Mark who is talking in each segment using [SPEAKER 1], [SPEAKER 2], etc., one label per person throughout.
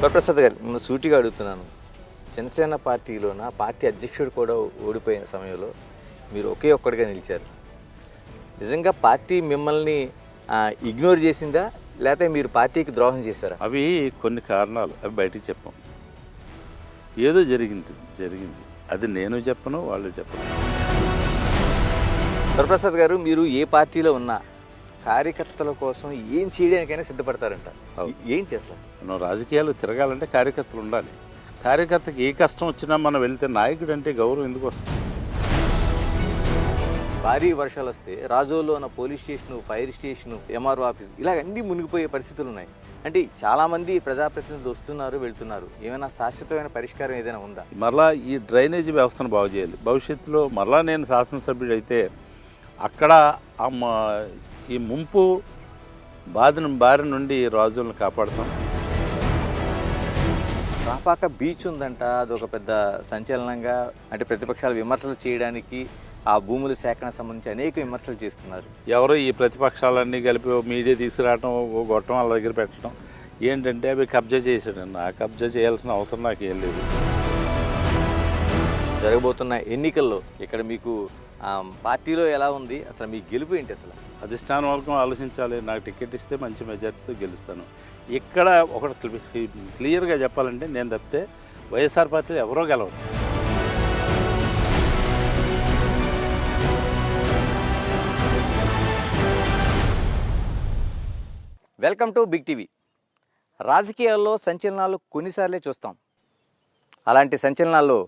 [SPEAKER 1] వరప్రసాద్ గారు, మిమ్మల్ని సూటిగా అడుగుతున్నాను. జనసేన పార్టీలోన పార్టీ అధ్యక్షుడు కూడా ఓడిపోయిన సమయంలో మీరు ఒకే ఒక్కడిగా నిలిచారు. నిజంగా పార్టీ మిమ్మల్ని ఇగ్నోర్ చేసిందా, లేకపోతే మీరు పార్టీకి ద్రోహం చేశారా?
[SPEAKER 2] అవి కొన్ని కారణాలు, అవి బయటికి చెప్పం. ఏదో జరిగింది. అది నేను చెప్పను, వాళ్ళు చెప్పను.
[SPEAKER 1] వరప్రసాద్ గారు, మీరు ఏ పార్టీలో ఉన్నా కార్యకర్తల కోసం ఏం చేయడానికైనా సిద్ధపడతారంట. ఏంటి అసలు?
[SPEAKER 2] మనం రాజకీయాలు తిరగాలంటే కార్యకర్తలు ఉండాలి. కార్యకర్తకి ఏ కష్టం వచ్చినా మనం వెళ్తే నాయకుడు అంటే గౌరవం ఎందుకు వస్తుంది?
[SPEAKER 1] భారీ వర్షాలు వస్తే రాజోల్లో ఉన్న police station, fire station, MRO office ఇలాగ అన్నీ మునిగిపోయే పరిస్థితులు ఉన్నాయి. అంటే చాలామంది ప్రజాప్రతినిధులు వస్తున్నారు, వెళ్తున్నారు. ఏమైనా శాశ్వతమైన పరిష్కారం ఏదైనా ఉందా?
[SPEAKER 2] మరలా ఈ డ్రైనేజీ వ్యవస్థను బాగు చేయాలి. భవిష్యత్తులో మరలా నేను శాసనసభ్యుడు అయితే అక్కడ ఈ ముంపు బారి నుండి రాజులను కాపాడుతాం.
[SPEAKER 1] రాపాక బీచ్ ఉందంట, అదొక పెద్ద సంచలనంగా, అంటే ప్రతిపక్షాలు విమర్శలు చేయడానికి ఆ భూముల సేకరణ సంబంధించి అనేక విమర్శలు చేస్తున్నారు.
[SPEAKER 2] ఎవరో ఈ ప్రతిపక్షాలన్నీ కలిపి మీడియా తీసుకురావటం, గొట్టం వాళ్ళ దగ్గర పెట్టడం ఏంటంటే అవి కబ్జా చేశాడు. ఆ కబ్జా చేయాల్సిన అవసరం నాకు ఏం లేదు.
[SPEAKER 1] జరగబోతున్న ఎన్నికల్లో ఇక్కడ మీకు పార్టీలో ఎలా ఉంది, అసలు మీ గెలుపు ఏంటి? అసలు
[SPEAKER 2] అధిష్టానం వర్గం ఆలోచించాలి. నాకు టికెట్ ఇస్తే మంచి మెజార్టీతో గెలుస్తాను. ఇక్కడ ఒకటి క్లియర్గా చెప్పాలంటే నేను తప్పితే వైఎస్ఆర్ పార్టీలో ఎవరో గెలవరు.
[SPEAKER 1] Welcome to Big TV. రాజకీయాల్లో సంచలనాలు కొన్నిసార్లే చూస్తాం. అలాంటి సంచలనాల్లో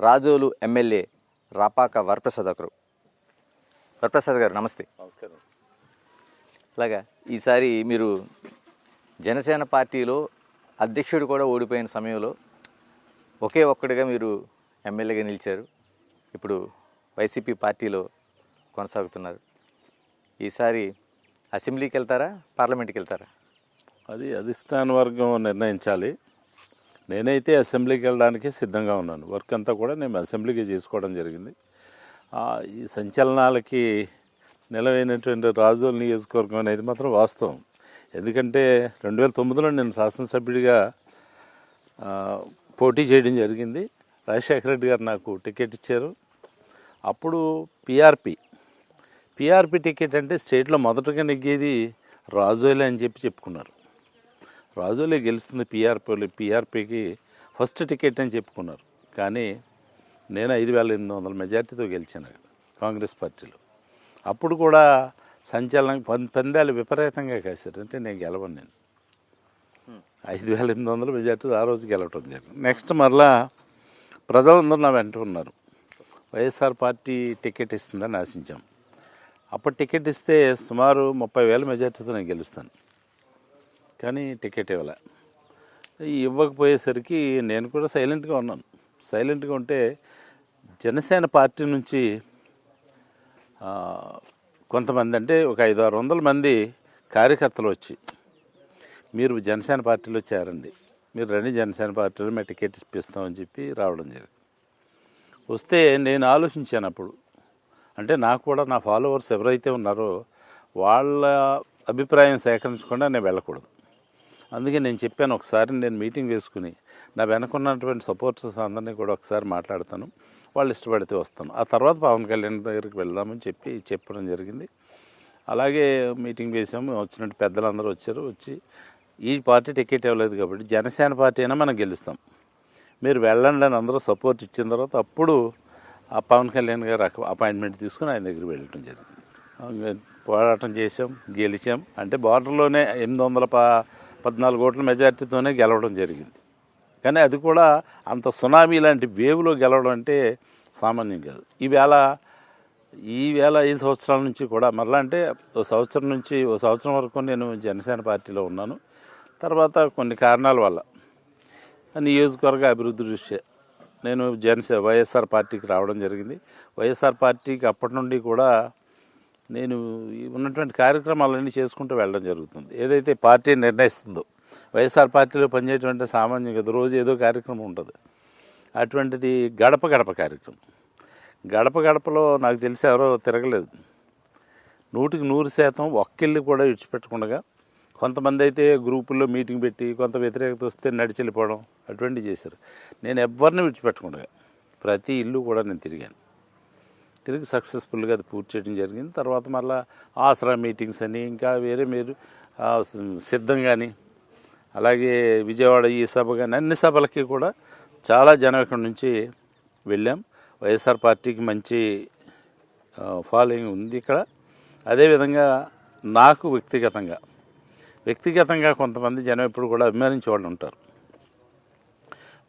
[SPEAKER 1] రాజోలు ఎమ్మెల్యే రాపాక వరప్రసాద్ ఒకరు. వరప్రసాద్ గారు, నమస్తే.
[SPEAKER 2] నమస్కారం.
[SPEAKER 1] అలాగా ఈసారి మీరు జనసేన పార్టీలో అధ్యక్షుడు కూడా ఓడిపోయిన సమయంలో ఒకే ఒక్కడిగా మీరు ఎమ్మెల్యేగా నిలిచారు. ఇప్పుడు వైసీపీ పార్టీలో కొనసాగుతున్నారు. ఈసారి అసెంబ్లీకి వెళ్తారా, పార్లమెంట్కి వెళ్తారా?
[SPEAKER 2] అది అధిష్టాన వర్గం నిర్ణయించాలి. నేనైతే అసెంబ్లీకి వెళ్ళడానికి సిద్ధంగా ఉన్నాను. వర్క్ అంతా కూడా నేను అసెంబ్లీకి చేసుకోవడం జరిగింది. ఈ సంచలనాలకి నిలవైనటువంటి రాజోలు నియోజకవర్గం అనేది మాత్రం వాస్తవం. ఎందుకంటే 2009లో నేను శాసనసభ్యుడిగా పోటీ చేయడం జరిగింది. రాజశేఖర రెడ్డి గారు నాకు టికెట్ ఇచ్చారు. అప్పుడు పిఆర్పి టికెట్ అంటే స్టేట్లో మొదటగా నెగ్గేది రాజోలే అని చెప్పుకున్నారు. రాజోలే గెలుస్తుంది, పిఆర్పికి ఫస్ట్ టికెట్ అని చెప్పుకున్నారు. కానీ నేను 5,800 మెజార్టీతో గెలిచాను అక్కడ కాంగ్రెస్ పార్టీలో. అప్పుడు కూడా సంచలనం పందాలు విపరీతంగా కాశారు. అంటే నేను గెలవను. నేను 5,800 మెజార్టీతో ఆ రోజు గెలవటం జరిగింది. నెక్స్ట్ మరలా ప్రజలందరూ నా వెంట ఉన్నారు. వైఎస్ఆర్ పార్టీ టికెట్ ఇస్తుందని ఆశించాం. అప్పుడు టికెట్ ఇస్తే సుమారు 30,000 మెజార్టీతో నేను గెలుస్తాను. కానీ టికెట్ ఇవ్వకపోయేసరికి నేను కూడా సైలెంట్గా ఉన్నాను. సైలెంట్గా ఉంటే జనసేన పార్టీ నుంచి కొంతమంది, అంటే ఒక 500-600 మంది కార్యకర్తలు వచ్చి, మీరు జనసేన పార్టీలో చేరండి, మీరు రండి జనసేన పార్టీలో మేము టికెట్ ఇప్పిస్తామని చెప్పి రావడం జరిగింది. వస్తే నేను ఆలోచించాను అప్పుడు, అంటే నాకు కూడా నా ఫాలోవర్స్ ఎవరైతే ఉన్నారో వాళ్ళ అభిప్రాయం సేకరించకుండా నేను వెళ్ళకూడదు. అందుకే నేను చెప్పాను, ఒకసారి నేను మీటింగ్ వేసుకుని నా వెనకున్నటువంటి సపోర్టర్స్ అందరినీ కూడా ఒకసారి మాట్లాడతాను, వాళ్ళు ఇష్టపడితే వస్తాను, ఆ తర్వాత పవన్ కళ్యాణ్ దగ్గరికి వెళ్దామని చెప్పడం జరిగింది. అలాగే మీటింగ్ వేసాము. వచ్చినట్టు పెద్దలందరూ వచ్చి ఈ పార్టీ టికెట్ ఇవ్వలేదు కాబట్టి జనసేన పార్టీ అయినా మనం గెలుస్తాం, మీరు వెళ్ళండి అని అందరూ సపోర్ట్ ఇచ్చిన తర్వాత అప్పుడు ఆ పవన్ కళ్యాణ్ గారు అపాయింట్మెంట్ తీసుకుని ఆయన దగ్గరికి వెళ్ళటం జరిగింది. పోరాటం చేసాం, గెలిచాం. అంటే బార్డర్లోనే 814 ఓట్ల మెజార్టీతోనే గెలవడం జరిగింది. కానీ అది కూడా అంత సునామీ లాంటి వేవ్లో గెలవడం అంటే సామాన్యం కాదు. ఈవేళ 5 సంవత్సరాల నుంచి కూడా మరలా, అంటే ఓ సంవత్సరం వరకు నేను జనసేన పార్టీలో ఉన్నాను. తర్వాత కొన్ని కారణాల వల్ల నియోజకవర్గ అభివృద్ధి దృష్ట్యా నేను వైఎస్ఆర్ పార్టీకి రావడం జరిగింది. వైఎస్ఆర్ పార్టీకి అప్పటి నుండి కూడా నేను ఉన్నటువంటి కార్యక్రమాలన్నీ చేసుకుంటూ వెళ్ళడం జరుగుతుంది. ఏదైతే పార్టీ నిర్ణయిస్తుందో, వైఎస్ఆర్ పార్టీలో పనిచేయటువంటి సామాన్యం కదా, రోజు ఏదో కార్యక్రమం ఉంటుంది. అటువంటిది గడప కార్యక్రమం. గడపలో నాకు తెలిసి ఎవరో తిరగలేదు. 100% ఒక్కిల్లు కూడా విడిచిపెట్టకుండా కొంతమంది అయితే గ్రూపుల్లో మీటింగ్ పెట్టి కొంత వ్యతిరేకత వస్తే నడిచి వెళ్ళిపోవడం అటువంటివి చేశారు. నేను ఎవరిని విడిచిపెట్టకుండా ప్రతి ఇల్లు కూడా నేను తిరిగి సక్సెస్ఫుల్గా అది పూర్తి చేయడం జరిగింది. తర్వాత మళ్ళీ ఆసరా మీటింగ్స్ అని ఇంకా వేరే మీరు సిద్ధం కానీ అలాగే విజయవాడ ఈ సభ కానీ అన్ని సభలకి కూడా చాలా జనం ఇక్కడ నుంచి వెళ్ళాం. వైఎస్ఆర్ పార్టీకి మంచి ఫాలోయింగ్ ఉంది ఇక్కడ. అదేవిధంగా నాకు వ్యక్తిగతంగా కొంతమంది జనం ఇప్పుడు కూడా అభిమానించే వాళ్ళు ఉంటారు.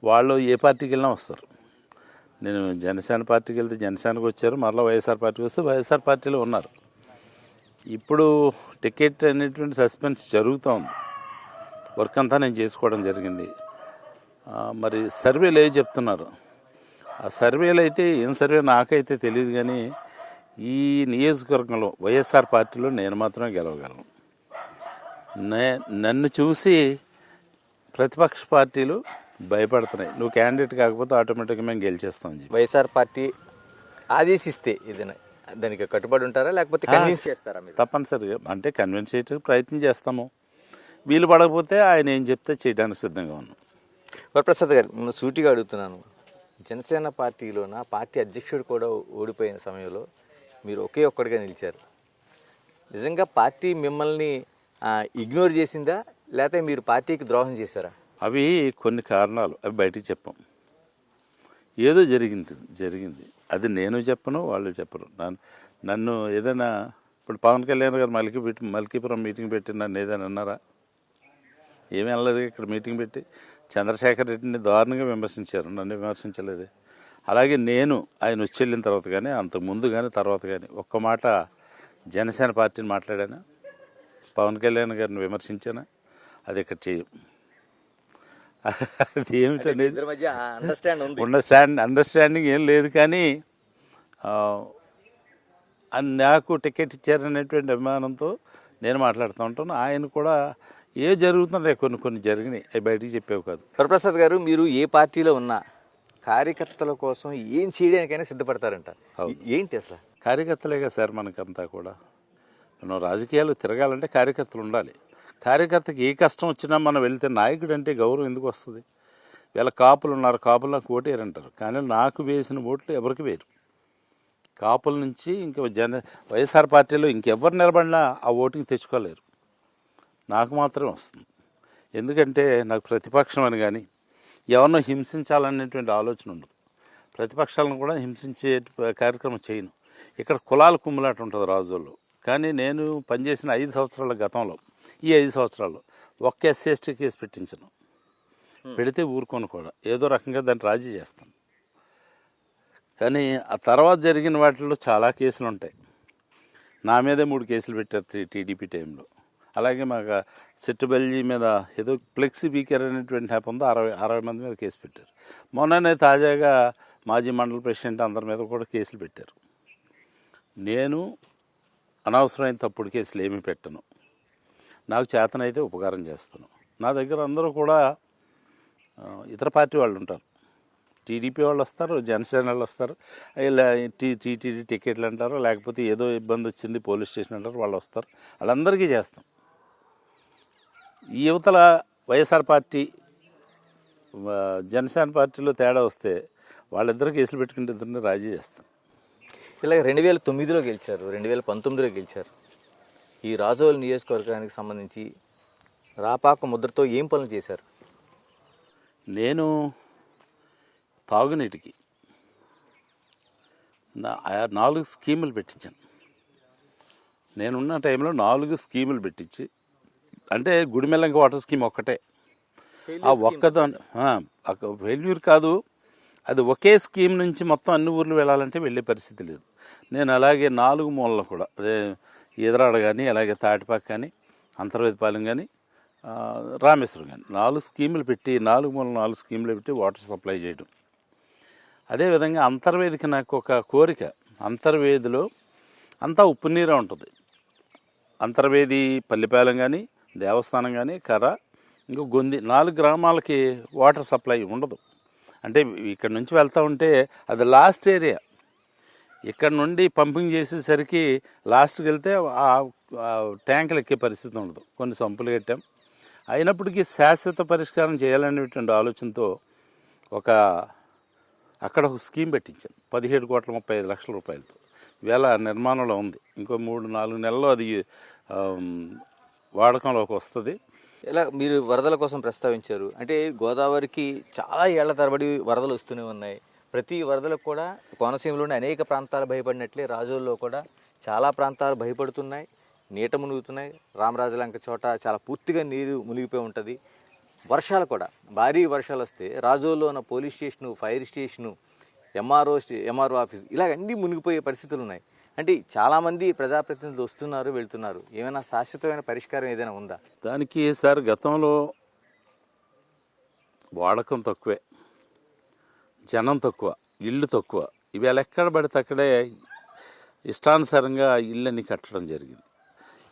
[SPEAKER 2] వాళ్ళు ఏ పార్టీకి వెళ్ళినా వస్తారు. నేను జనసేన పార్టీకి వెళ్తే జనసేనకు వచ్చారు, మరలా వైఎస్ఆర్ పార్టీకి వస్తే వైఎస్ఆర్ పార్టీలో ఉన్నారు. ఇప్పుడు టికెట్ అనేటువంటి సస్పెన్స్ జరుగుతూ ఉంది. వర్క్ అంతా నేను చేసుకోవడం జరిగింది. మరి సర్వేలు ఏవి చెప్తున్నారు, ఆ సర్వేలు అయితే ఏం సర్వే నాకైతే తెలియదు, కానీ ఈ నియోజకవర్గంలో వైఎస్ఆర్ పార్టీలో నేను మాత్రమే గెలవగలను. నన్ను చూసి ప్రతిపక్ష పార్టీలు భయపడుతున్నాయి, నువ్వు క్యాండిడేట్ కాకపోతే ఆటోమేటిక్గా మేము గెలిచేస్తామని చెప్పి.
[SPEAKER 1] వైఎస్ఆర్ పార్టీ ఆదేశిస్తే ఏదైనా దానికి కట్టుబడి ఉంటారా, లేకపోతే కన్విన్స్ చేస్తారా మీరు?
[SPEAKER 2] తప్పనిసరిగా అంటే కన్విన్స్ చేయడానికి ప్రయత్నం చేస్తాము. వీలు పడకపోతే ఆయన ఏం చెప్తే చేయడానికి సిద్ధంగా ఉన్నాం.
[SPEAKER 1] వరప్రసాద్ గారు, నేను సూటిగా అడుగుతున్నాను, జనసేన పార్టీలోన పార్టీ అధ్యక్షుడు కూడా ఓడిపోయిన సమయంలో మీరు ఒకే ఒక్కడిగా నిలిచారు. నిజంగా పార్టీ మిమ్మల్ని ఇగ్నోర్ చేసిందా, లేకపోతే మీరు పార్టీకి ద్రోహం చేశారా?
[SPEAKER 2] అవి కొన్ని కారణాలు, అవి బయటికి చెప్పాం. ఏదో జరిగింది అది నేను చెప్పను, వాళ్ళు చెప్పరు. నన్ను ఏదైనా ఇప్పుడు పవన్ కళ్యాణ్ గారు మల్కీపురం మీటింగ్ పెట్టి నన్ను ఏదైనా అన్నారా? ఏమీ అనలేదు. ఇక్కడ మీటింగ్ పెట్టి చంద్రశేఖర్ రెడ్డిని దారుణంగా విమర్శించారు, నన్ను విమర్శించలేదు. అలాగే నేను ఆయన వచ్చి వెళ్ళిన తర్వాత కానీ అంతకుముందు కానీ తర్వాత కానీ ఒక్క మాట జనసేన పార్టీని మాట్లాడాను, పవన్ కళ్యాణ్ గారిని విమర్శించాను. అది ఇక్కడ చేయం. అది ఏమిటనేది అండర్స్టాండింగ్ ఏం లేదు, కానీ నాకు టికెట్ ఇచ్చారనేటువంటి అభిమానంతో నేను మాట్లాడుతూ ఉంటాను. ఆయన కూడా ఏ జరుగుతున్నాయి కొన్ని జరిగినాయి, అవి బయటికి చెప్పేవి కాదు.
[SPEAKER 1] వరప్రసాద్ గారు, మీరు ఏ పార్టీలో ఉన్నా కార్యకర్తల కోసం ఏం చేయడానికైనా సిద్ధపడతారంట. ఏంటి అసలు?
[SPEAKER 2] కార్యకర్తలేగా సార్ మనకంతా కూడా. మనం రాజకీయాలు తిరగాలంటే కార్యకర్తలు ఉండాలి. కార్యకర్తకి ఏ కష్టం వచ్చినా మనం వెళ్తే నాయకుడు అంటే గౌరవం ఎందుకు వస్తుంది? వీళ్ళ కాపులు ఉన్నారు, కాపులు నాకు ఓటేరంటారు, కానీ నాకు వేసిన ఓట్లు ఎవరికి వేరు. కాపుల నుంచి ఇంకా వైఎస్ఆర్ పార్టీలో ఇంకెవరు నిలబడినా ఆ ఓటుకి తెచ్చుకోలేరు, నాకు మాత్రమే వస్తుంది. ఎందుకంటే నాకు ప్రతిపక్షం అని కానీ ఎవరినో హింసించాలనేటువంటి ఆలోచన ఉండదు. ప్రతిపక్షాలను కూడా హింసించే కార్యక్రమం చేయను. ఇక్కడ కులాల కుమ్ములాట ఉంటుంది రాజుల్లో. కానీ నేను పనిచేసిన 5 సంవత్సరాల గతంలో, ఈ 5 సంవత్సరాల్లో ఒక్క SC/ST కేసు పెట్టించను. పెడితే ఊరుకోను కూడా, ఏదో రకంగా దాన్ని రాజీ చేస్తాను. కానీ ఆ తర్వాత జరిగిన వాటిల్లో చాలా కేసులు ఉంటాయి. నా మీదే 3 కేసులు పెట్టారు టీడీపీ టైంలో. అలాగే మాకు సెట్టుబల్జీ మీద ఏదో ఫ్లెక్సీ బీకర్ అనేటువంటి హ్యాప్ ఉందో 60 మంది మీద కేసు పెట్టారు. మొన్ననే తాజాగా మాజీ మండల ప్రెసిడెంట్ అందరి మీద కూడా కేసులు పెట్టారు. నేను అనవసరమైన తప్పుడు కేసులు ఏమీ పెట్టను. నాకు చేతనైతే ఉపకారం చేస్తాను. నా దగ్గర అందరూ కూడా ఇతర పార్టీ వాళ్ళు ఉంటారు. టీడీపీ వాళ్ళు వస్తారు, జనసేన వాళ్ళు వస్తారు, ఇలా టీటీడీ టికెట్లు అంటారు, లేకపోతే ఏదో ఇబ్బంది వచ్చింది పోలీస్ స్టేషన్ అంటారు, వాళ్ళు వస్తారు. వాళ్ళందరికీ చేస్తాం. ఈ యువతల వైఎస్ఆర్ పార్టీ జనసేన పార్టీలో తేడా వస్తే వాళ్ళిద్దరు కేసులు పెట్టుకుంటే ఇద్దరిని రాజీ చేస్తాం.
[SPEAKER 1] ఇలాగ 2009లో గెలిచారు, 2019లో గెలిచారు. ఈ రాజోలు నియోజకవర్గానికి సంబంధించి రాపాక ముద్రతో ఏం పనులు చేశారు?
[SPEAKER 2] నేను తాగునీటికి 4 స్కీములు పెట్టించాను. నేనున్న టైంలో 4 స్కీములు పెట్టించి, అంటే గుడిమెల్లంక వాటర్ స్కీమ్ ఒక్కటే, ఆ ఒక్కదాని ఫెయిల్యూర్ కాదు, అది ఒకే స్కీమ్ నుంచి మొత్తం అన్ని ఊర్లు వెళ్ళాలంటే వెళ్ళే పరిస్థితి లేదు. నేను అలాగే 4 మూలలు కూడా, అదే ఈదరాడ కానీ, అలాగే తాటిపాక కానీ, అంతర్వేదిపాలెం కానీ, రామేశ్వరం కానీ 4 స్కీములు పెట్టి 4 మూలలు 4 స్కీములు పెట్టి వాటర్ సప్లై చేయడం. అదేవిధంగా అంతర్వేదికి నాకు ఒక కోరిక, అంతర్వేదిలో అంతా ఉప్పు నీరే ఉంటుంది. అంతర్వేది పల్లిపాలెం కానీ, దేవస్థానం కానీ, కర్ర, ఇంకో గొంది 4 గ్రామాలకి వాటర్ సప్లై ఉండదు. అంటే ఇక్కడ నుంచి వెళ్తూ ఉంటే అది లాస్ట్ ఏరియా. ఇక్కడ నుండి పంపింగ్ చేసేసరికి లాస్ట్కి వెళ్తే ఆ ట్యాంకులు ఎక్కే పరిస్థితి ఉండదు. కొన్ని సంపులు కట్టాం. అయినప్పటికీ శాశ్వత పరిష్కారం చేయాలనేటువంటి ఆలోచనతో అక్కడ ఒక స్కీమ్ పెట్టించాం 17,35,00,000 రూపాయలతో. ఇవాళ నిర్మాణంలో ఉంది. ఇంకో 3-4 నెలల్లో అది వాడకంలోకి వస్తుంది.
[SPEAKER 1] ఇలా మీరు వరదల కోసం ప్రస్తావించారు. అంటే గోదావరికి చాలా ఏళ్ల తరబడి వరదలు వస్తూనే ఉన్నాయి. ప్రతి వరదలకు కూడా కోనసీమలోని అనేక ప్రాంతాలు భయపడినట్లే రాజోల్లో కూడా చాలా ప్రాంతాలు భయపడుతున్నాయి, నీట మునుగుతున్నాయి. రామరాజలంక చోట చాలా పూర్తిగా నీరు మునిగిపోయి ఉంటుంది. వర్షాలు కూడా భారీ వర్షాలు వస్తే రాజోల్లో ఉన్న police station, fire station, MRO office ఇలాగ అన్నీ మునిగిపోయే పరిస్థితులు ఉన్నాయి. అంటే చాలామంది ప్రజాప్రతినిధులు వస్తున్నారు, వెళ్తున్నారు. ఏమైనా శాశ్వతమైన పరిష్కారం ఏదైనా ఉందా?
[SPEAKER 2] దానికి సార్ గతంలో వాడకం తక్కువే, జనం తక్కువ, ఇళ్ళు తక్కువ. ఇవాళ ఎక్కడ పడితే అక్కడే ఇష్టానుసారంగా ఇళ్ళని కట్టడం జరిగింది.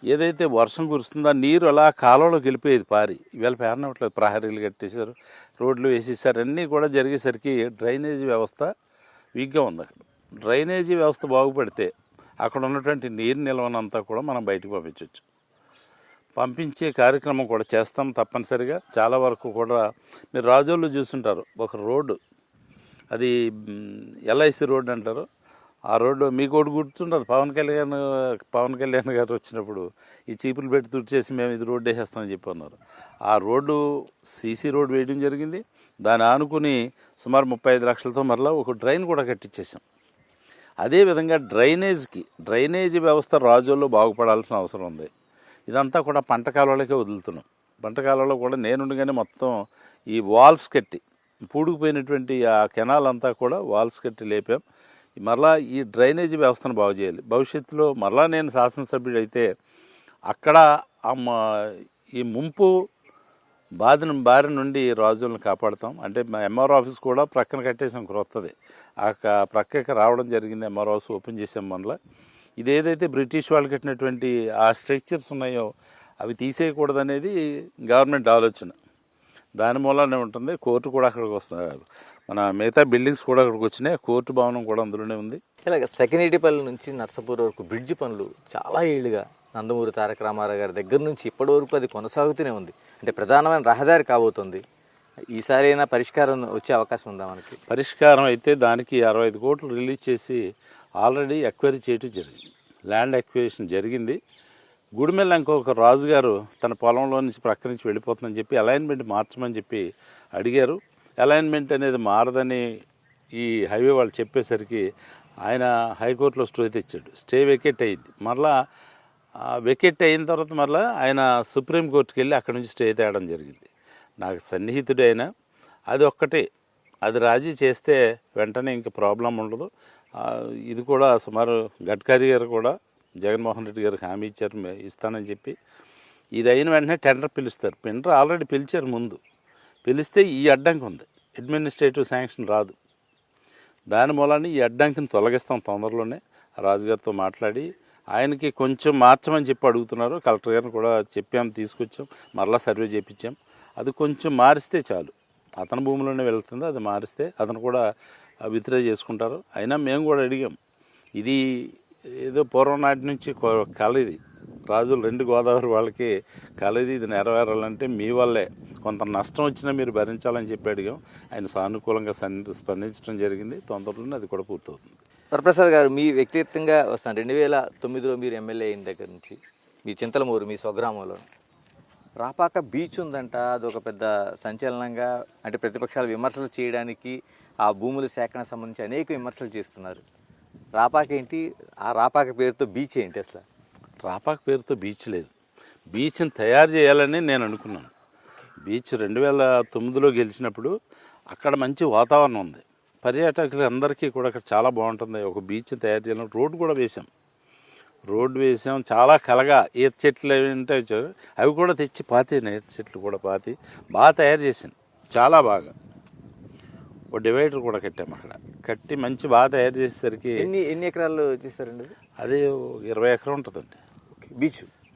[SPEAKER 2] ఏదైతే వర్షం కురుస్తుందో నీరు అలా కాలువలోకి వెళ్ళిపోయేది పారి. ఇవాళ పేరనట్లేదు. ప్రహరీలు కట్టేశారు, రోడ్లు వేసేసారు. అన్నీ కూడా జరిగేసరికి డ్రైనేజీ వ్యవస్థ వీక్గా ఉంది. అక్కడ డ్రైనేజీ వ్యవస్థ బాగుపడితే అక్కడ ఉన్నటువంటి నీరు నిల్వనంతా కూడా మనం బయటకు పంపించవచ్చు. పంపించే కార్యక్రమం కూడా చేస్తాం తప్పనిసరిగా. చాలా వరకు కూడా మీరు రాజోళ్ళు చూస్తుంటారు, ఒక రోడ్డు అది ఎల్ఐసి రోడ్డు అంటారు. ఆ రోడ్డు మీకు ఒకటి గుర్తుంటుంది, పవన్ కళ్యాణ్ గారు వచ్చినప్పుడు ఈ చీపులు పెట్టి తుడిచేసి మేము ఇది రోడ్డు వేసేస్తామని చెప్పి అన్నారు. ఆ రోడ్డు సీసీ రోడ్డు వేయడం జరిగింది. దాన్ని ఆనుకుని సుమారు 35 లక్షలతో మరలా ఒక డ్రైన్ కూడా కట్టించేసాం. అదేవిధంగా డ్రైనేజీ వ్యవస్థ రాజోల్లో బాగుపడాల్సిన అవసరం ఉంది. ఇదంతా కూడా పంట కాలువలకే వదులుతున్నాం. పంట కాలువలో కూడా నేనుండగానే మొత్తం ఈ వాల్స్ కట్టి పూడుకుపోయినటువంటి ఆ కెనాల్ అంతా కూడా వాల్స్ కట్టి లేపాం. మరలా ఈ డ్రైనేజీ వ్యవస్థను బాగు చేయాలి. భవిష్యత్తులో మరలా నేను శాసనసభ్యుడు అయితే అక్కడ ఈ ముంపు బారి నుండి రాజులను కాపాడుతాం. అంటే మా ఎంఆర్ఓ ఆఫీస్ కూడా ప్రక్కన కట్టేసాం, క్రొత్తది. ఆ ప్రక్కకి రావడం జరిగింది. ఎంఆర్ఓ ఆఫీస్ ఓపెన్ చేసాం. మనలో ఇదేదైతే బ్రిటిష్ వాళ్ళు కట్టినటువంటి ఆ స్ట్రక్చర్స్ ఉన్నాయో అవి తీసేయకూడదనేది గవర్నమెంట్ ఆలోచన. దాని మూలనే ఉంటుంది. కోర్టు కూడా అక్కడికి వస్తుంది. మన మిగతా బిల్డింగ్స్ కూడా అక్కడికి వచ్చినాయి. కోర్టు భవనం కూడా అందులోనే ఉంది.
[SPEAKER 1] ఇలాగ సెకండరీపల్లి నుంచి నర్సాపూర్ వరకు బ్రిడ్జి పనులు చాలా ఏళ్ళుగా నందమూరి తారక రామారావు గారి దగ్గర నుంచి ఇప్పటి వరకు అది కొనసాగుతూనే ఉంది. అంటే ప్రధానమైన రహదారి కాబోతుంది. ఈసారి అయినా పరిష్కారం వచ్చే అవకాశం ఉందా మనకి?
[SPEAKER 2] పరిష్కారం అయితే దానికి 65 కోట్లు రిలీజ్ చేసి ఆల్రెడీ ఎక్వైరీ చేయటం జరిగింది. ల్యాండ్ ఎక్విజిషన్ జరిగింది. గుడిమెల్ల ఇంకొక రాజుగారు తన పొలంలో నుంచి ప్రక్క నుంచి వెళ్ళిపోతుందని చెప్పి అలైన్మెంట్ మార్చమని చెప్పి అడిగారు. అలైన్మెంట్ అనేది మారదని ఈ హైవే వాళ్ళు చెప్పేసరికి ఆయన హైకోర్టులో స్టే తెచ్చాడు. స్టే వెకేట్ అయింది. మరలా వెకేట్ అయిన తర్వాత మరలా ఆయన సుప్రీంకోర్టుకి వెళ్ళి అక్కడి నుంచి స్టే తేయడం జరిగింది. నాకు సన్నిహితుడైన అది ఒక్కటే, అది రాజీ చేస్తే వెంటనే ఇంక ప్రాబ్లం ఉండదు. ఇది కూడా సుమారు గడ్కరీ గారు కూడా జగన్మోహన్ రెడ్డి గారికి హామీ ఇచ్చారు, ఇస్తానని చెప్పి. ఇది అయిన వెంటనే టెండర్ పిలుస్తారు. టెండర్ ఆల్రెడీ పిలిచారు. ముందు పిలిస్తే ఈ అడ్డంకి ఉంది, అడ్మినిస్ట్రేటివ్ శాంక్షన్ రాదు. దాని మూలాన్ని ఈ అడ్డంకిని తొలగిస్తాం తొందరలోనే. రాజుగారితో మాట్లాడి ఆయనకి కొంచెం మార్చమని చెప్పి అడుగుతున్నారు. కలెక్టర్ గారిని కూడా చెప్పాం, తీసుకొచ్చాం, మరలా సర్వే చేయించాం. అది కొంచెం మారిస్తే చాలు. అతని భూమిలోనే వెళ్తుంది. అది మారిస్తే అతను కూడా విత్డ్రా చేసుకుంటారు. అయినా మేము కూడా అడిగాం. ఇది ఏదో పూర్వం నాటి నుంచి కళ, ఇది రాజులు 2 గోదావరి వాళ్ళకి కలది, ఇది నెరవేరాలంటే మీ వల్లే కొంత నష్టం వచ్చినా మీరు భరించాలని చెప్పి అడిగాం. ఆయన సానుకూలంగా స్పందించడం జరిగింది. తొందరలోనే అది కూడా పూర్తవుతుంది.
[SPEAKER 1] వరప్రసాద్ గారు, మీ వ్యక్తిగతంగా వస్తాను 2009లో మీరు ఎమ్మెల్యే అయిన దగ్గర నుంచి మీ చింతలమూరు, మీ స్వగ్రామంలో రాపాక బీచ్ ఉందంట. అదొక పెద్ద సంచలనంగా, అంటే ప్రతిపక్షాలు విమర్శలు చేయడానికి ఆ భూముల సేకరణ సంబంధించి అనేక విమర్శలు చేస్తున్నారు. రాపాక ఏంటి? ఆ రాపాక పేరుతో బీచ్ ఏంటి అసలు?
[SPEAKER 2] రాపాక పేరుతో బీచ్ లేదు. బీచ్ని తయారు చేయాలని నేను అనుకున్నాను. బీచ్ 2009లో గెలిచినప్పుడు అక్కడ మంచి వాతావరణం ఉంది. పర్యాటకులు అందరికీ కూడా అక్కడ చాలా బాగుంటుంది. ఒక బీచ్ని తయారు చేయాలని రోడ్డు వేసాం. చాలా కలగా ఈత చెట్లు ఏంటో వచ్చారు, అవి కూడా తెచ్చి ఈత చెట్లు కూడా బాగా తయారు చేసాను. చాలా బాగా ఓ డివైడర్ కూడా కట్టాము. అక్కడ కట్టి మంచి బాగా తయారు చేసేసరికి
[SPEAKER 1] ఎన్ని ఎకరాలు చేస్తారండి?
[SPEAKER 2] అది 20 ఎకరం ఉంటుందండి.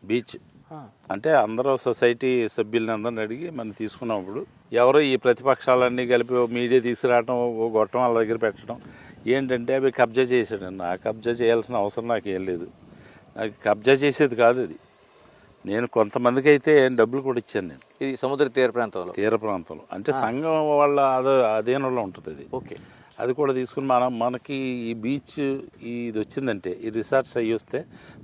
[SPEAKER 2] బీచ్ అంటే అందరూ సొసైటీ సభ్యులని అందరిని అడిగి మనం తీసుకున్నప్పుడు ఎవరో ఈ ప్రతిపక్షాలన్నీ కలిపి మీడియా తీసుకురావడం, ఓ గొట్టం వాళ్ళ దగ్గర పెట్టడం, ఏంటంటే అవి కబ్జా చేశాడు. నాకు కబ్జా చేయాల్సిన అవసరం నాకేం లేదు. నాకు కబ్జా చేసేది కాదు అది. నేను కొంతమందికి అయితే డబ్బులు కూడా ఇచ్చాను. నేను
[SPEAKER 1] ఇది సముద్ర తీర ప్రాంతంలో.
[SPEAKER 2] తీర ప్రాంతంలో అంటే సంఘం వాళ్ళ అధీనంలో ఉంటుంది అది.
[SPEAKER 1] ఓకే.
[SPEAKER 2] అది కూడా తీసుకుని మనకి ఈ బీచ్ ఇది వచ్చిందంటే, ఈ రిసార్ట్స్ అయ్యి వస్తే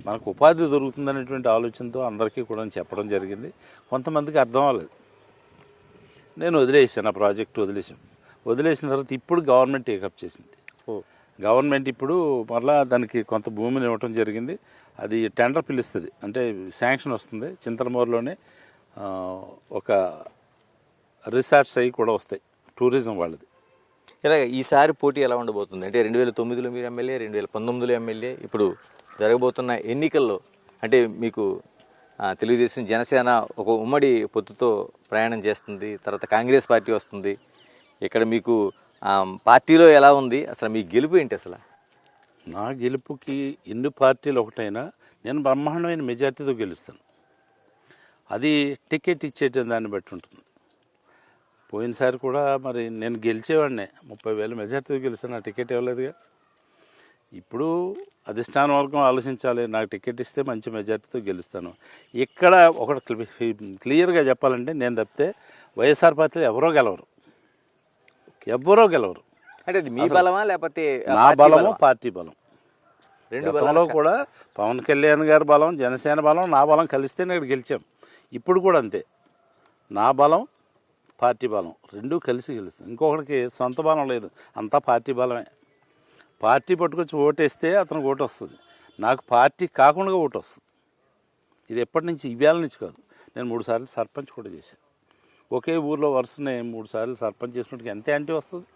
[SPEAKER 2] మనకు ఉపాధి దొరుకుతుందనేటువంటి ఆలోచనతో అందరికీ కూడా చెప్పడం జరిగింది. కొంతమందికి అర్థం అవ్వలేదు. నేను వదిలేసాను, ఆ ప్రాజెక్ట్ వదిలేసిన తర్వాత ఇప్పుడు గవర్నమెంట్ టేకప్ చేసింది. గవర్నమెంట్ ఇప్పుడు మళ్ళా దానికి కొంత భూమిని ఇవ్వటం జరిగింది. అది టెండర్ పిలుస్తుంది, అంటే శాంక్షన్ వస్తుంది. చింతలమూరులోనే ఒక రిసార్ట్స్ అవి కూడా వస్తాయి, టూరిజం వాళ్ళది.
[SPEAKER 1] ఇలాగ ఈసారి పోటీ ఎలా ఉండబోతుంది అంటే 2009లో మీరు ఎమ్మెల్యే, 2019లో ఎమ్మెల్యే, ఇప్పుడు జరగబోతున్న ఎన్నికల్లో అంటే మీకు తెలుగుదేశం జనసేన ఒక ఉమ్మడి పొత్తుతో ప్రయాణం చేస్తుంది, తర్వాత కాంగ్రెస్ పార్టీ వస్తుంది. ఇక్కడ మీకు పార్టీలో ఎలా ఉంది, అసలు మీ గెలుపు ఏంటి? అసలు
[SPEAKER 2] నా గెలుపుకి ఎన్ని పార్టీలు ఒకటైనా నేను బ్రహ్మాండమైన మెజార్టీతో గెలుస్తాను. అది టికెట్ ఇచ్చేట దాన్ని బట్టి ఉంటుంది. పోయినసారి కూడా మరి నేను గెలిచేవాడినే, 30,000 మెజార్టీతో గెలుస్తాను. నా టికెట్ ఇవ్వలేదుగా. ఇప్పుడు అధిష్టాన వర్గం ఆలోచించాలి, నాకు టికెట్ ఇస్తే మంచి మెజార్టీతో గెలుస్తాను. ఇక్కడ ఒకటి క్లియర్గా చెప్పాలంటే, నేను తప్పితే వైఎస్ఆర్ పార్టీలో ఎవరో గెలవరు.
[SPEAKER 1] అంటే అది మీ బలమా లేకపోతే
[SPEAKER 2] నా బలము పార్టీ బలం?
[SPEAKER 1] రెండు
[SPEAKER 2] గతంలో కూడా పవన్ కళ్యాణ్ గారి బలం, జనసేన బలం, నా బలం కలిస్తేనే ఇక్కడ గెలిచాం. ఇప్పుడు కూడా అంతే, నా బలం పార్టీ బలం రెండూ కలిసి గెలుస్తాం. ఇంకొకటికి సొంత బలం లేదు, అంతా పార్టీ బలమే. పార్టీ పట్టుకొచ్చి ఓటేస్తే అతనికి ఓటు వస్తుంది, నాకు పార్టీ కాకుండా ఓటు వస్తుంది. ఇది ఎప్పటి నుంచి, ఇవాళ నుంచి కాదు. నేను 3 సార్లు సర్పంచ్ కూడా చేశాను. ఒకే ఊర్లో వరుసనే 3 సార్లు సర్పంచ్ చేసినట్టుగా ఎంత అంటే వస్తుంది.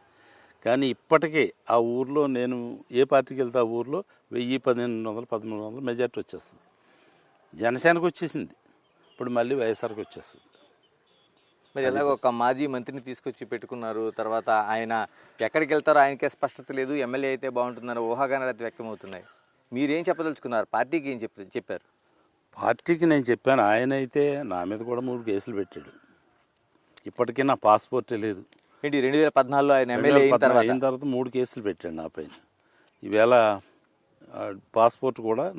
[SPEAKER 2] కానీ ఇప్పటికే ఆ ఊర్లో నేను ఏ పార్టీకి వెళ్తే ఆ ఊర్లో 1000, 1200, 1300 మెజార్టీ వచ్చేస్తుంది. జనసేనకు వచ్చేసింది, ఇప్పుడు మళ్ళీ వైఎస్ఆర్కి వచ్చేస్తుంది.
[SPEAKER 1] మరి ఎలాగ ఒక మాజీ మంత్రిని తీసుకొచ్చి పెట్టుకున్నారు, తర్వాత ఆయన ఎక్కడికి వెళ్తారో ఆయనకే స్పష్టత లేదు, ఎమ్మెల్యే అయితే బాగుంటుందని ఊహాగానాలు అయితే వ్యక్తమవుతున్నాయి. మీరేం చెప్పదలుచుకున్నారు? పార్టీకి ఏం చెప్పారు?
[SPEAKER 2] పార్టీకి నేను చెప్పాను. ఆయన అయితే నా మీద కూడా 3 కేసులు పెట్టాడు. ఇప్పటికీ నా పాస్పోర్టే లేదు.
[SPEAKER 1] ఏంటి 2014లో ఆయన ఎమ్మెల్యే అయిన తర్వాత
[SPEAKER 2] 3 కేసులు పెట్టాడు నా పైన. ఈవేళ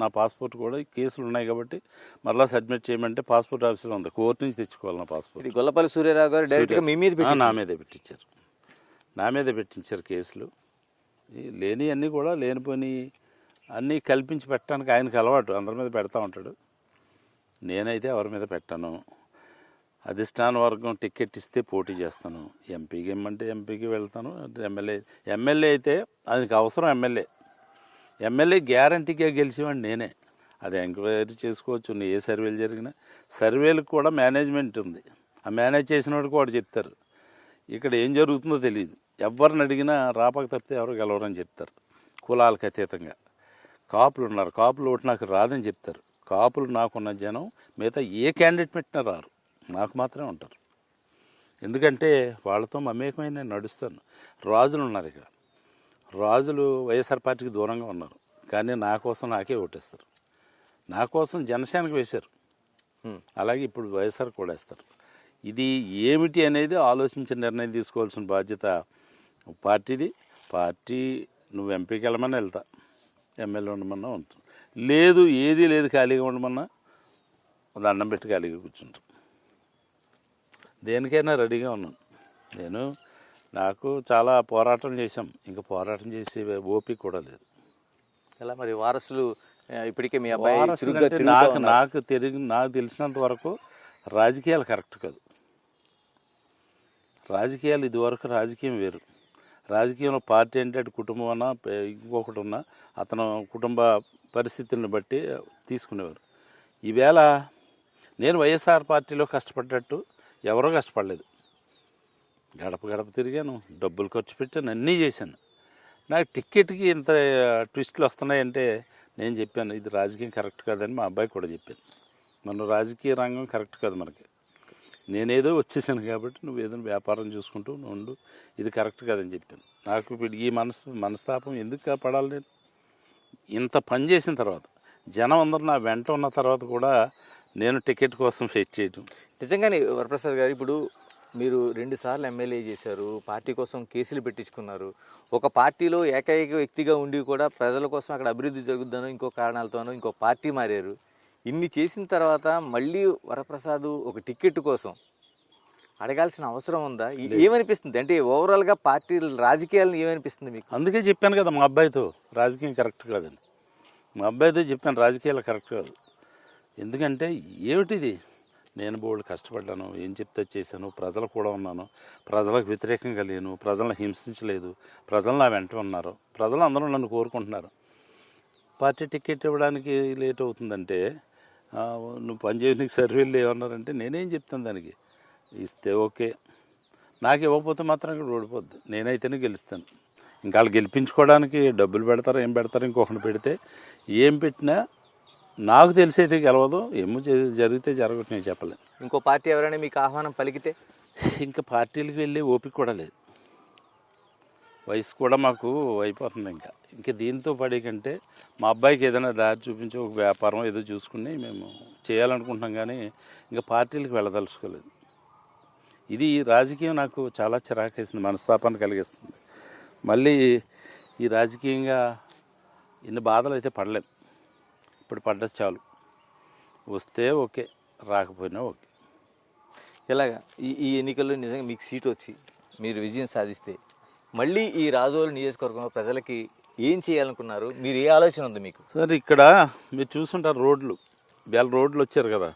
[SPEAKER 2] నా పాస్పోర్ట్ కూడా కేసులు ఉన్నాయి కాబట్టి మరలా సబ్మిట్ చేయమంటే పాస్పోర్ట్ ఆఫీసులో ఉంది, కోర్టు నుంచి తెచ్చుకోవాలి నా పాస్పోర్ట్.
[SPEAKER 1] గొల్లపల్లి సూర్యారావు గారు డైరెక్ట్గా మీ మీద
[SPEAKER 2] నా మీదే పెట్టించారు కేసులు. లేని అన్నీ కూడా లేనిపోని అన్నీ కల్పించి పెట్టడానికి ఆయనకు అలవాటు, అందరి మీద పెడతా ఉంటాడు. నేనైతే ఎవరి మీద పెట్టాను. అధిష్టాన వర్గం టికెట్ ఇస్తే పోటీ చేస్తాను. ఎంపీకి ఇమ్మంటే ఎంపీకి వెళ్తాను. ఎమ్మెల్యే అయితే ఆయనకి అవసరం. ఎమ్మెల్యే గ్యారంటీగా గెలిచేవాడిని నేనే. అది ఎంక్వైరీ చేసుకోవచ్చు, ఏ సర్వేలు జరిగినా. సర్వేలకు కూడా మేనేజ్మెంట్ ఉంది, ఆ మేనేజ్ చేసిన వాడికి వాడు చెప్తారు. ఇక్కడ ఏం జరుగుతుందో తెలియదు. ఎవరిని అడిగినా రాపక తప్పితే ఎవరు గెలవరని చెప్తారు. కులాలకు అతీతంగా కాపులు ఉన్నారు, కాపులు ఓటు నాకు రాదని చెప్తారు. కాపులు నాకున్న జనం మిగతా ఏ క్యాండిడేట్ పెట్టినా రారు, నాకు మాత్రమే ఉంటారు. ఎందుకంటే వాళ్ళతో మమేకమైన నేను నడుస్తాను. రాజులు ఉన్నారు ఇక్కడ, రాజులు వైఎస్ఆర్ పార్టీకి దూరంగా ఉన్నారు, కానీ నా కోసం నాకే ఓటేస్తారు. నా కోసం జనసేనకు వేశారు, అలాగే ఇప్పుడు వైఎస్ఆర్ కూడా వేస్తారు. ఇది ఏమిటి అనేది ఆలోచించి నిర్ణయం తీసుకోవాల్సిన బాధ్యత పార్టీది. పార్టీ నువ్వు ఎంపీకి వెళ్ళమన్నా వెళ్తా, ఎమ్మెల్యే ఉండమన్నా ఉంటుంది. లేదు, ఏదీ లేదు, ఖాళీగా ఉండమన్నా దండం పెట్టి ఖాళీగా కూర్చుంటాం. దేనికైనా రెడీగా ఉన్నాను. నాకు చాలా పోరాటం చేశాం, ఇంకా పోరాటం చేసే ఓపిక కూడా లేదు.
[SPEAKER 3] ఎలా మరి వారసులు ఇప్పటికే మీ అబ్బాయి
[SPEAKER 2] నాకు తెలిసినంత వరకు రాజకీయాలు కరెక్ట్ కాదు. రాజకీయాలు ఇదివరకు రాజకీయం వేరు. రాజకీయంలో పార్టీ అంటే అటు కుటుంబం అన్నా ఇంకొకటి ఉన్నా అతను కుటుంబ పరిస్థితులను బట్టి తీసుకునేవారు. ఈవేళ నేను వైఎస్ఆర్ పార్టీలో కష్టపడ్డట్టు ఎవరో కష్టపడలేదు. గడప గడప తిరిగాను, డబ్బులు ఖర్చు పెట్టాను, అన్నీ చేశాను. నాకు టిక్కెట్కి ఇంత ట్విస్టులు వస్తున్నాయంటే నేను చెప్పాను ఇది రాజకీయం కరెక్ట్ కాదని. మా అబ్బాయి కూడా చెప్పాను, మన రాజకీయ రంగం కరెక్ట్ కాదు మనకి. నేనేదో వచ్చేసాను కాబట్టి నువ్వు ఏదైనా వ్యాపారం చూసుకుంటూ ఉండు, ఇది కరెక్ట్ కాదని చెప్పాను. నాకు ఇప్పుడు ఈ మనస్తాపం ఎందుకు పడాలి? నేను ఇంత పని చేసిన తర్వాత జనం అందరూ నా వెంట ఉన్న తర్వాత కూడా నేను టికెట్ కోసం ఫైట్ చేయటం.
[SPEAKER 3] నిజంగానే వరప్రసాద్ గారు ఇప్పుడు
[SPEAKER 1] మీరు 2 సార్లు ఎమ్మెల్యే చేశారు, పార్టీ కోసం కేసులు పెట్టించుకున్నారు. ఒక పార్టీలో ఏకైక వ్యక్తిగా ఉండి కూడా ప్రజల కోసం అక్కడ అభివృద్ధి జరుగుద్దనో ఇంకో కారణాలతోనో ఇంకో పార్టీ మారారు. ఇన్ని చేసిన తర్వాత మళ్ళీ వరప్రసాద్ ఒక టికెట్ కోసం అడగాల్సిన అవసరం ఉందా? ఏమనిపిస్తుంది అంటే ఓవరాల్గా పార్టీ రాజకీయాలను ఏమనిపిస్తుంది మీకు?
[SPEAKER 2] అందుకే చెప్పాను కదా మా అబ్బాయితో రాజకీయం కరెక్ట్ కాదని. మా అబ్బాయితో చెప్పాను రాజకీయాలు కరెక్ట్ కాదు. ఎందుకంటే ఏమిటిది, నేను బోల్డ్ కష్టపడ్డాను, ఏం చెప్తే చేశాను, ప్రజలు కూడా ఉన్నాను, ప్రజలకు వ్యతిరేకంగా లేను, ప్రజలను హింసించలేదు, ప్రజలు నా వెంట ఉన్నారు, ప్రజలు అందరూ నన్ను కోరుకుంటున్నారు. పార్టీ టికెట్ ఇవ్వడానికి లేట్ అవుతుందంటే నువ్వు పనిచేయ నీకు సర్వేలు ఏమన్నారంటే నేనేం చెప్తాను దానికి. ఇస్తే ఓకే, నాకు ఇవ్వకపోతే మాత్రం ఇక్కడ ఓడిపోద్ది, నేనైతేనే గెలుస్తాను. ఇంకా వాళ్ళు గెలిపించుకోవడానికి డబ్బులు పెడతారు, ఏం పెడతారు, ఇంకొకటి పెడితే ఏం పెట్టినా నాకు తెలిసి అయితే గెలవదు, ఏమో జరిగితే జరగదు, నేను చెప్పలేను.
[SPEAKER 1] ఇంకో పార్టీ ఎవరైనా మీకు ఆహ్వానం పలికితే?
[SPEAKER 2] ఇంకా పార్టీలకు వెళ్ళి ఓపిక కూడా లేదు, వయసు కూడా మాకు అయిపోతుంది. ఇంకా దీంతో పడే కంటే మా అబ్బాయికి ఏదైనా దారి చూపించి ఒక వ్యాపారం ఏదో చూసుకుని మేము చేయాలనుకుంటున్నాం, కానీ ఇంకా పార్టీలకు వెళ్ళదలుచుకోలేదు. ఇది రాజకీయం నాకు చాలా చిరాకేస్తుంది, మనస్తాపాన్ని కలిగిస్తుంది. మళ్ళీ ఈ రాజకీయంగా ఇన్ని బాధలు అయితే పడలేం, ఇప్పుడు పడ్డది చాలు. వస్తే ఓకే, రాకపోయినా ఓకే.
[SPEAKER 1] ఇలాగా ఈ ఎన్నికల్లో నిజంగా మీకు సీట్ వచ్చి మీరు విజయం సాధిస్తే మళ్ళీ ఈ రాజోలు నియోజకవర్గంలో ప్రజలకి ఏం చేయాలనుకున్నారు? మీరు ఏ ఆలోచన ఉంది మీకు?
[SPEAKER 2] సార్ ఇక్కడ మీరు చూసుంటారు రోడ్లు, ఇవాళ రోడ్లు వచ్చారు కదా,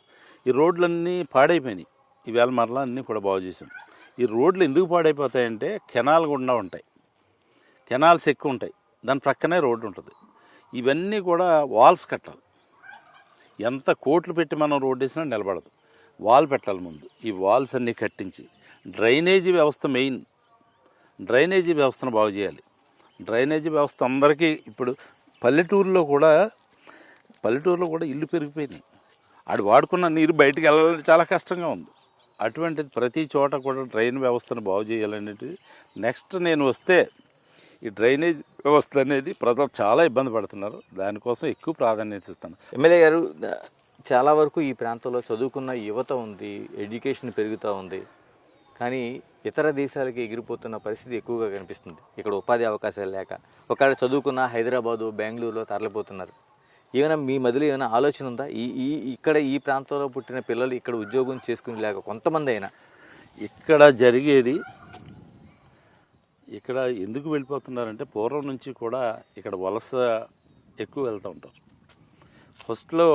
[SPEAKER 2] ఈ రోడ్లన్నీ పాడైపోయినాయి. ఈవేళ మరలా అన్నీ కూడా బాగు చేసాం. ఈ రోడ్లు ఎందుకు పాడైపోతాయంటే కెనాల్ గుండా ఉంటాయి, కెనాల్స్ ఎక్కువ ఉంటాయి, దాని ప్రక్కనే రోడ్డు ఉంటుంది. ఇవన్నీ కూడా వాల్స్ కట్టాలి. ఎంత కోట్లు పెట్టి మనం రోడ్డు వేసినా నిలబడదు, వాల్ పెట్టాలి ముందు. ఈ వాల్స్ అన్నీ కట్టించి డ్రైనేజీ వ్యవస్థ మెయిన్, డ్రైనేజీ వ్యవస్థను బాగు చేయాలి. డ్రైనేజీ వ్యవస్థ అందరికీ ఇప్పుడు పల్లెటూరులో కూడా ఇల్లు పెరిగిపోయినాయి, ఆడు వాడుకున్న నీరు బయటికి వెళ్ళాలంటే చాలా కష్టంగా ఉంది. అటువంటిది ప్రతి చోట కూడా డ్రైన్ వ్యవస్థను బాగు చేయాలనేది నెక్స్ట్ నేను వస్తే ఈ డ్రైనేజ్ వ్యవస్థ అనేది ప్రజలు చాలా ఇబ్బంది పడుతున్నారు, దానికోసం ఎక్కువ ప్రాధాన్యత ఇస్తాను.
[SPEAKER 1] ఎమ్మెల్యే గారు, చాలా వరకు ఈ ప్రాంతంలో చదువుకున్న యువత ఉంది, ఎడ్యుకేషన్ పెరుగుతూ ఉంది, కానీ ఇతర దేశాలకి ఎగిరిపోతున్న పరిస్థితి ఎక్కువగా కనిపిస్తుంది. ఇక్కడ ఉపాధి అవకాశాలు లేక ఒకవేళ చదువుకున్న హైదరాబాదు, బెంగళూరులో తరలిపోతున్నారు. ఏమైనా మీ మధ్యలో ఏమైనా ఆలోచన ఉందా? ఇక్కడ ఈ ప్రాంతంలో పుట్టిన పిల్లలు ఇక్కడ ఉద్యోగం చేసుకుని లేక కొంతమంది అయినా
[SPEAKER 2] ఇక్కడ జరిగేది, ఇక్కడ ఎందుకు వెళ్ళిపోతున్నారంటే పూర్వం నుంచి కూడా ఇక్కడ వలస ఎక్కువ వెళ్తూ ఉంటారు. ఫస్ట్లో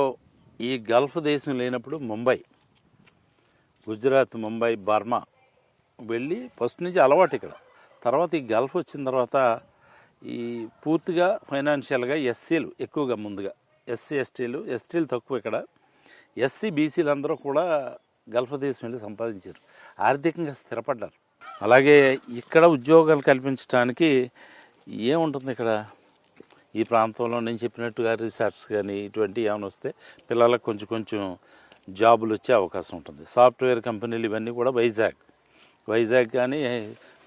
[SPEAKER 2] ఈ గల్ఫ్ దేశం లేనప్పుడు ముంబై, గుజరాత్, ముంబై, బర్మా వెళ్ళి ఫస్ట్ నుంచి అలవాటు ఇక్కడ. తర్వాత ఈ గల్ఫ్ వచ్చిన తర్వాత ఈ పూర్తిగా ఫైనాన్షియల్గా ఎస్సీలు ఎక్కువగా, ముందుగా ఎస్టీలు తక్కువ. ఇక్కడ ఎస్సీ బీసీలు అందరూ కూడా గల్ఫ్ దేశం వెళ్ళి సంపాదించారు, ఆర్థికంగా స్థిరపడ్డారు. అలాగే ఇక్కడ ఉద్యోగాలు కల్పించడానికి ఏముంటుంది, ఇక్కడ ఈ ప్రాంతంలో నేను చెప్పినట్టుగా రీసెర్చ్ కానీ ఇటువంటి ఏమైనా వస్తే పిల్లలకు కొంచెం జాబులు వచ్చే అవకాశం ఉంటుంది. సాఫ్ట్వేర్ కంపెనీలు ఇవన్నీ కూడా వైజాగ్ కానీ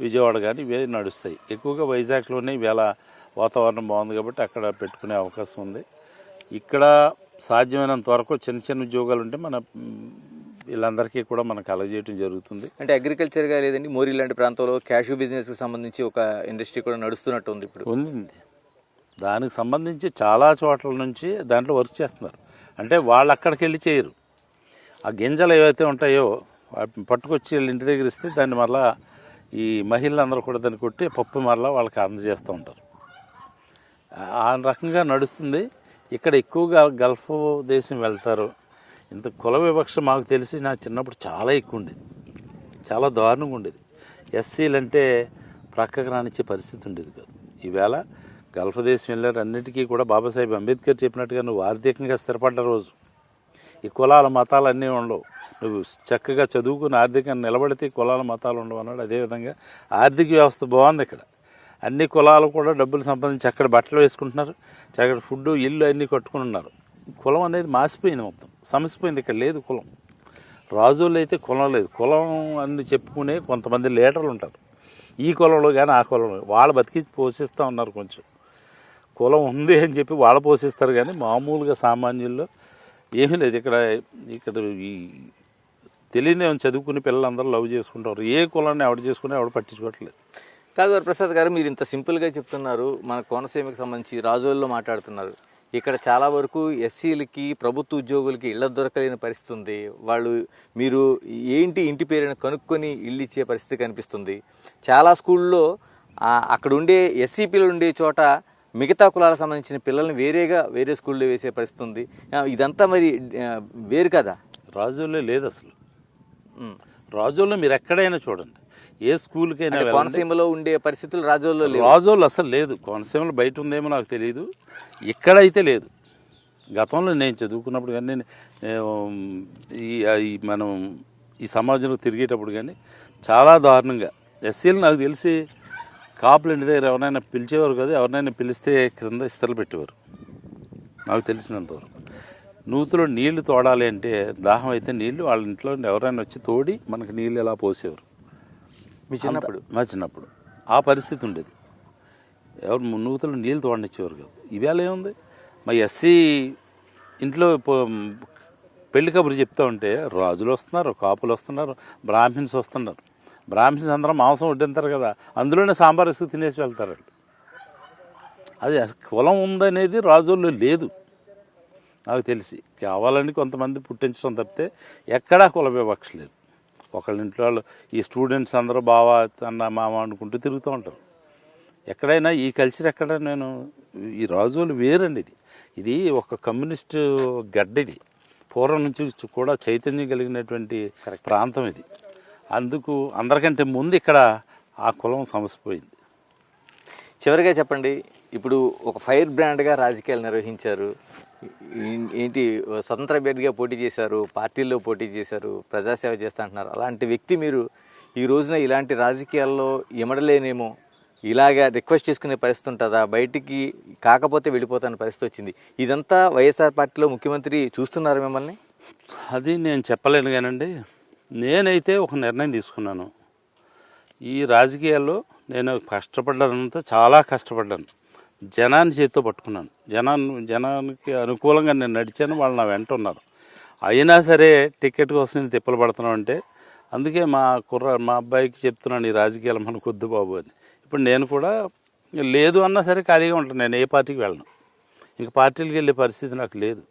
[SPEAKER 2] విజయవాడ కానీ ఇవే నడుస్తాయి. ఎక్కువగా వైజాగ్లోనే ఇవాళ వాతావరణం బాగుంది కాబట్టి అక్కడ పెట్టుకునే అవకాశం ఉంది. ఇక్కడ సాధ్యమైనంత వరకు చిన్న ఉద్యోగాలు ఉంటే మన వీళ్ళందరికీ కూడా మనకు కలగజేయడం జరుగుతుంది.
[SPEAKER 1] అంటే అగ్రికల్చర్గా లేదండి, మోరీ లాంటి ప్రాంతంలో క్యాషు బిజినెస్కి సంబంధించి ఒక ఇండస్ట్రీ కూడా నడుస్తున్నట్టు ఉంది. ఇప్పుడు ఉంది,
[SPEAKER 2] దానికి సంబంధించి చాలా చోట్ల నుంచి దాంట్లో వర్క్ చేస్తున్నారు. అంటే వాళ్ళు అక్కడికి వెళ్ళి చేయరు, ఆ గింజలు ఏవైతే ఉంటాయో పట్టుకొచ్చి వీళ్ళు ఇంటి దగ్గర ఇస్తే దాన్ని మరలా ఈ మహిళలందరూ కూడా దాన్ని కొట్టి పప్పు మరలా వాళ్ళకి అందజేస్తూ ఉంటారు. ఆ రకంగా నడుస్తుంది. ఇక్కడ ఎక్కువగా గల్ఫ్ దేశం వెళ్తారు. ఇంత కుల వివక్ష మాకు తెలిసి నా చిన్నప్పుడు చాలా ఎక్కువ ఉండేది, చాలా దారుణంగా ఉండేది. ఎస్సీలు అంటే ప్రక్కకు రానిచ్చే పరిస్థితి ఉండేది కాదు. ఈవేళ గల్ఫ్ దేశం వెళ్ళారు, అన్నిటికీ కూడా బాబాసాహెబ్ అంబేద్కర్ చెప్పినట్టుగా నువ్వు ఆర్థికంగా స్థిరపడ్డ రోజు ఈ కులాల మతాలు అన్నీ ఉండవు. నువ్వు చక్కగా చదువుకుని ఆర్థికంగా నిలబడితే కులాల మతాలు ఉండవు అన్నాడు. అదేవిధంగా ఆర్థిక వ్యవస్థ బాగుంది ఇక్కడ. అన్ని కులాలు కూడా డబ్బులు సంపాదించి అక్కడ బట్టలు వేసుకుంటున్నారు, అక్కడ ఫుడ్, ఇల్లు అన్నీ కట్టుకుని ఉన్నారు. కులం అనేది మాసిపోయింది, మొత్తం సమసిపోయింది. ఇక్కడ లేదు కులం. రాజుల్లో అయితే కులం లేదు. కులం అని చెప్పుకునే కొంతమంది లీడర్లు ఉంటారు, ఈ కులంలో కానీ ఆ కులంలో. వాళ్ళు బతికి పోషిస్తూ ఉన్నారు. కొంచెం కులం ఉంది అని చెప్పి వాళ్ళు పోషిస్తారు, కానీ మామూలుగా సామాన్యుల్లో ఏమీ లేదు. ఇక్కడ ఈ తెలియదు ఏమైనా చదువుకుని పిల్లలందరూ లవ్ చేసుకుంటారు. ఏ కులాన్ని ఎవడు చేసుకుని ఎవడు పట్టించుకోవట్లేదు.
[SPEAKER 1] కాదు వరప్రసాద్ గారు, మీరు ఇంత సింపుల్గా చెప్తున్నారు, మన కోనసీమకి సంబంధించి రాజోల్లో మాట్లాడుతున్నారు. ఇక్కడ చాలా వరకు ఎస్సీలకి ప్రభుత్వ ఉద్యోగులకి ఇళ్ళ దొరకలేని పరిస్థితి ఉంది. మీరు ఏంటి ఇంటి పేరుని కనుక్కొని ఇల్లు ఇచ్చే పరిస్థితి కనిపిస్తుంది. చాలా స్కూల్లో అక్కడ ఉండే ఎస్సీ పిల్లలు ఉండే చోట మిగతా కులాలకు సంబంధించిన పిల్లల్ని వేరే స్కూల్లో వేసే పరిస్థితి ఉంది. ఇదంతా మరి వేరు కదా.
[SPEAKER 2] రాజోల్లో లేదు అసలు. రాజోల్లో మీరు ఎక్కడైనా చూడండి, ఏ స్కూల్కైనా
[SPEAKER 1] కోనసీమలో ఉండే పరిస్థితులు రాజోల్లో లేవు.
[SPEAKER 2] రాజోళ్ళు అసలు లేదు. కోనసీమలో బయట ఉందేమో నాకు తెలియదు, ఇక్కడైతే లేదు. గతంలో నేను చదువుకున్నప్పుడు కానీ మనం ఈ సమాజంలో తిరిగేటప్పుడు కానీ చాలా దారుణంగా ఎస్సీలు నాకు తెలిసి కాపులు ఇంటి దగ్గర ఎవరైనా పిలిచేవారు కదా, ఎవరినైనా పిలిస్తే క్రింద ఇస్తలు పెట్టేవారు నాకు తెలిసినంతవరకు. నూతులో నీళ్లు తోడాలి అంటే దాహం అయితే నీళ్లు వాళ్ళ ఇంట్లో ఎవరైనా వచ్చి తోడి మనకి నీళ్ళు ఎలా పోసేవారు. మా చిన్నప్పుడు ఆ పరిస్థితి ఉండేది. ఎవరు నూతులు నీళ్ళు తోడనిచ్చేవారు కాదు. ఇవాళ ఏముంది, మా ఎస్సీ ఇంట్లో పెళ్లి కబురు చెప్తా ఉంటే రాజులు వస్తున్నారు, కాపులు వస్తున్నారు, బ్రాహ్మిన్స్ వస్తున్నారు. బ్రాహ్మిన్స్ అందరం మాంసం వడ్డింటారు కదా, అందులోనే సాంబార్ వేసుకు తినేసి వెళ్తారు. అది కులం ఉందనేది రాజుల్లో లేదు నాకు తెలిసి. కావాలని కొంతమంది పుట్టించడం తప్పితే ఎక్కడా కుల వివక్ష లేదు. ఒకళ్ళ ఇంట్లో వాళ్ళు ఈ స్టూడెంట్స్ అందరూ బావ అన్న మామ అనుకుంటూ తిరుగుతూ ఉంటారు. ఎక్కడైనా ఈ కల్చర్ ఎక్కడ ఈ రాజులు వేరండి. ఇది ఒక కమ్యూనిస్టు గడ్డ. ఇది పూర్వం నుంచి కూడా చైతన్యం కలిగినటువంటి ప్రాంతం ఇది. అందుకు అందరికంటే ముందు ఇక్కడ ఆ కులం సమసిపోయింది.
[SPEAKER 1] చివరిగా చెప్పండి, ఇప్పుడు ఒక ఫైర్ బ్రాండ్గా రాజకీయాలు నిర్వహించారు. ఏంటి స్వతంత్ర అభ్యర్థిగా పోటీ చేశారు, పార్టీల్లో పోటీ చేశారు, ప్రజాసేవ చేస్తా అంటున్నారు. అలాంటి వ్యక్తి మీరు ఈ రోజున ఇలాంటి రాజకీయాల్లో ఇమడలేనేమో, ఇలాగా రిక్వెస్ట్ చేసుకునే పరిస్థితి ఉంటుందా, బయటికి కాకపోతే వెళ్ళిపోతానే పరిస్థితి వచ్చింది. ఇదంతా వైఎస్ఆర్ పార్టీలో ముఖ్యమంత్రి చూస్తున్నారు మిమ్మల్ని?
[SPEAKER 2] అది నేను చెప్పలేను కానండి. నేనైతే ఒక నిర్ణయం తీసుకున్నాను. ఈ రాజకీయాల్లో నేను కష్టపడ్డదంతా చాలా కష్టపడ్డాను. జనాన్ని చేతితో పట్టుకున్నాను. జనానికి అనుకూలంగా నేను నడిచాను, వాళ్ళు నా వెంట ఉన్నారు. అయినా సరే టికెట్ కోసం నేను తిప్పలు పడుతున్నాను అంటే అందుకే మా అబ్బాయికి చెప్తున్నాను, ఈ రాజకీయాలు మనకు వద్దు బాబు అని. ఇప్పుడు నేను కూడా లేదు అన్నా సరే ఖాళీగా ఉంటాను. నేను ఏ పార్టీకి వెళ్ళను. ఇంక పార్టీలకు వెళ్ళే పరిస్థితి నాకు లేదు.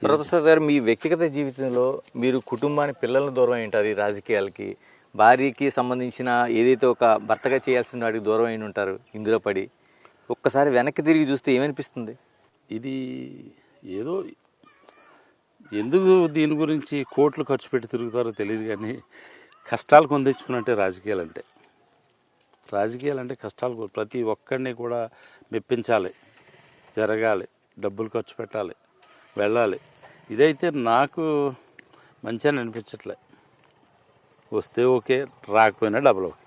[SPEAKER 1] ప్రొఫెసర్ గారు, మీ వ్యక్తిగత జీవితంలో మీరు కుటుంబాన్ని, పిల్లలను దూరం అయి ఉంటారు. ఈ రాజకీయాలకి భార్యకి సంబంధించిన ఏదైతే ఒక భర్తగా చేయాల్సిన వాటికి దూరం అయిన ఉంటారు ఇందులో పడి. ఒక్కసారి వెనక్కి తిరిగి చూస్తే ఏమనిపిస్తుంది?
[SPEAKER 2] ఇది ఏదో ఎందుకు దీని గురించి కోట్లు ఖర్చు పెట్టి తిరుగుతారో తెలియదు కానీ కష్టాలు కొని తెచ్చుకున్నట్టే రాజకీయాలంటే కష్టాలు. ప్రతి ఒక్కరిని కూడా మెప్పించాలి, జరగాలి, డబ్బులు ఖర్చు పెట్టాలి, వెళ్ళాలి. ఇదైతే నాకు మంచిగా అనిపించట్లే. వస్తే ఓకే, రాకపోయినా double okay.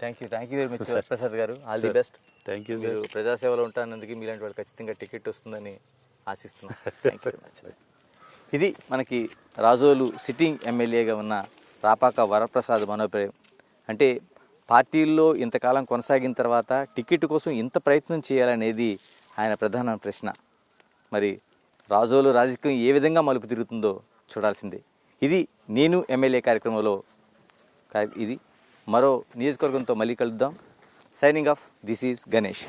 [SPEAKER 1] Thank you very much Prasad garu. All the best.
[SPEAKER 2] Thank you.
[SPEAKER 1] మీరు ప్రజాసేవలో ఉంటానందుకు మీలాంటి వాళ్ళు ఖచ్చితంగా టికెట్ వస్తుందని ఆశిస్తున్నాను. Thank you very much. ఇది మనకి రాజోలు సిట్టింగ్ ఎమ్మెల్యేగా ఉన్న రాపాక వరప్రసాద్ మనోభిప్రాయం. అంటే పార్టీల్లో ఇంతకాలం కొనసాగిన తర్వాత టికెట్ కోసం ఇంత ప్రయత్నం చేయాలనేది ఆయన ప్రధాన ప్రశ్న. మరి రాజోలు రాజకీయం ఏ విధంగా మలుపు తిరుగుతుందో చూడాల్సిందే. ఇది నేను ఎమ్మెల్యే కార్యక్రమంలో ఇది మరో నియోజకవర్గంతో మళ్ళీ కలుద్దాం. Signing off, this is Ganesh.